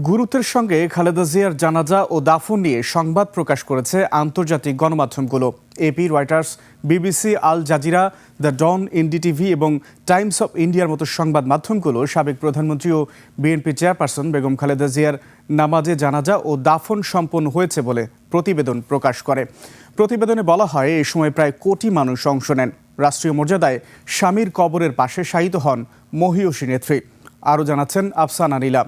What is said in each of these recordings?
গুরুত্বের সঙ্গে খালেদা জিয়ার জানাজা ও দাফন নিয়ে সংবাদ প্রকাশ করেছে আন্তর্জাতিক গণমাধ্যমগুলো। AP, Reuters, BBC, Al Jazeera, the Dawn, NDTV এবং টাইমস অফ ইন্ডিয়ার মতো সংবাদ মাধ্যমগুলো সাবেক প্রধানমন্ত্রী ও বিএনপি চেয়ারপারসন বেগম খালেদা জিয়ার নামাজে জানাজা ও দাফন সম্পন্ন হয়েছে বলে প্রতিবেদন প্রকাশ করে। প্রতিবেদনে বলা হয়, এই সময় প্রায় কোটি মানুষ অংশ নেন। রাষ্ট্রীয় মর্যাদায় স্বামীর কবরের পাশে শায়িত হন মহিয়সী নেত্রী। আরও জানাচ্ছেন আফসানা নীলা।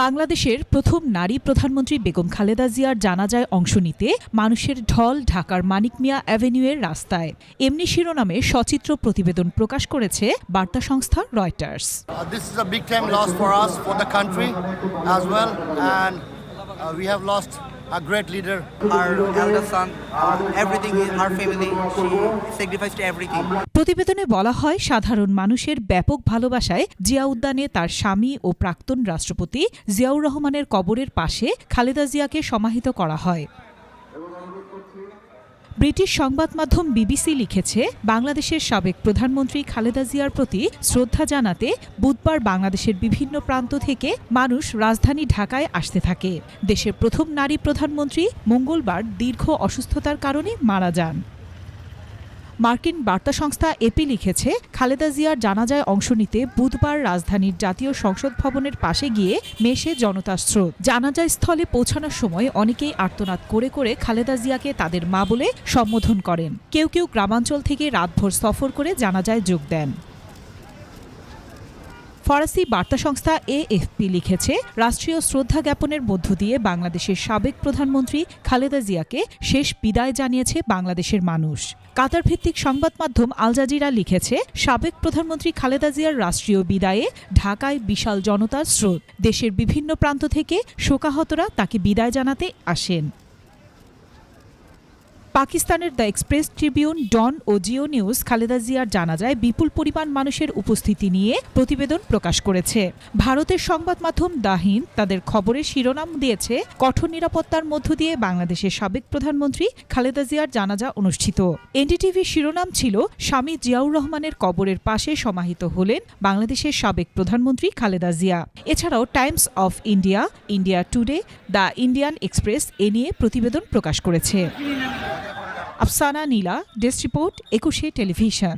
বাংলাদেশের প্রথম নারী প্রধানমন্ত্রী বেগম খালেদা জিয়ার জানাজায় অংশ নিতে মানুষের ঢল ঢাকার মানিক মিয়া অ্যাভিনিউয়ের রাস্তায়। এমনি শিরোনামে সচিত্র প্রতিবেদন প্রকাশ করেছে বার্তা সংস্থা Reuters. This is a big time loss for us, for the country as well, and we have lost a great leader. Our elder son, everything is our family. She sacrificed everything. প্রতিবেদনে বলা হয়, সাধারণ মানুষের ব্যাপক ভালোবাসায় জিয়া উদ্যানে তার স্বামী ও প্রাক্তন রাষ্ট্রপতি জিয়াউর রহমানের কবরের পাশে খালেদা জিয়াকে সমাহিত করা হয়। ব্রিটিশ সংবাদ মাধ্যম বিবিসি লিখেছে, বাংলাদেশের সাবেক প্রধানমন্ত্রী খালেদা জিয়ার প্রতি শ্রদ্ধা জানাতে বুধবার বাংলাদেশের বিভিন্ন প্রান্ত থেকে মানুষ রাজধানী ঢাকায় আসতে থাকে। দেশের প্রথম নারী প্রধানমন্ত্রী মঙ্গলবার দীর্ঘ অসুস্থতার কারণে মারা যান। মার্কিন বার্তা সংস্থা এপি লিখেছে, খালেদা জিয়ার জানাজায় অংশ নিতে বুধবার রাজধানীর জাতীয় সংসদ ভবনের পাশে গিয়ে মেশে জনতার স্রোত। জানাজা স্থলে পৌঁছানোর সময় অনেকেই আর্তনাদ করে করে খালেদা জিয়াকে তাদের মা বলে সম্বোধন করেন। কেউ কেউ গ্রামাঞ্চল থেকে রাতভর সফর করে জানাজায় যোগ দেন। ফরাসি বার্তা সংস্থা এএফপি লিখেছে, রাষ্ট্রীয় শ্রদ্ধা জ্ঞাপনের মধ্য দিয়ে বাংলাদেশের সাবেক প্রধানমন্ত্রী খালেদা জিয়াকে শেষ বিদায় জানিয়েছে বাংলাদেশের মানুষ। কাতার ভিত্তিক সংবাদ মাধ্যম আল জাজিরা লিখেছে, সাবেক প্রধানমন্ত্রী খালেদা জিয়ার রাষ্ট্রীয় বিদায়ে ঢাকায় বিশাল জনতার স্রোত। দেশের বিভিন্ন প্রান্ত থেকে শোকাহতরা তাকে বিদায় জানাতে আসেন। পাকিস্তানের দ্য এক্সপ্রেস ট্রিবিউন, ডন ও জিও নিউজ খালেদা জিয়ার জানাজায় বিপুল পরিমাণ মানুষের উপস্থিতি নিয়ে প্রতিবেদন প্রকাশ করেছে। ভারতের সংবাদ মাধ্যম দ্য হিন্দ তাদের খবরের শিরোনাম দিয়েছে, কঠোর নিরাপত্তার মধ্য দিয়ে বাংলাদেশের সাবেক প্রধানমন্ত্রী খালেদা জিয়ার জানাজা অনুষ্ঠিত। এনডিটিভির শিরোনাম ছিল, স্বামী জিয়াউর রহমানের কবরের পাশে সমাহিত হলেন বাংলাদেশের সাবেক প্রধানমন্ত্রী খালেদা জিয়া। এছাড়াও Times of India, India Today, the Indian Express এ নিয়ে প্রতিবেদন প্রকাশ করেছে। Afsana Nila, desk report, 21 television.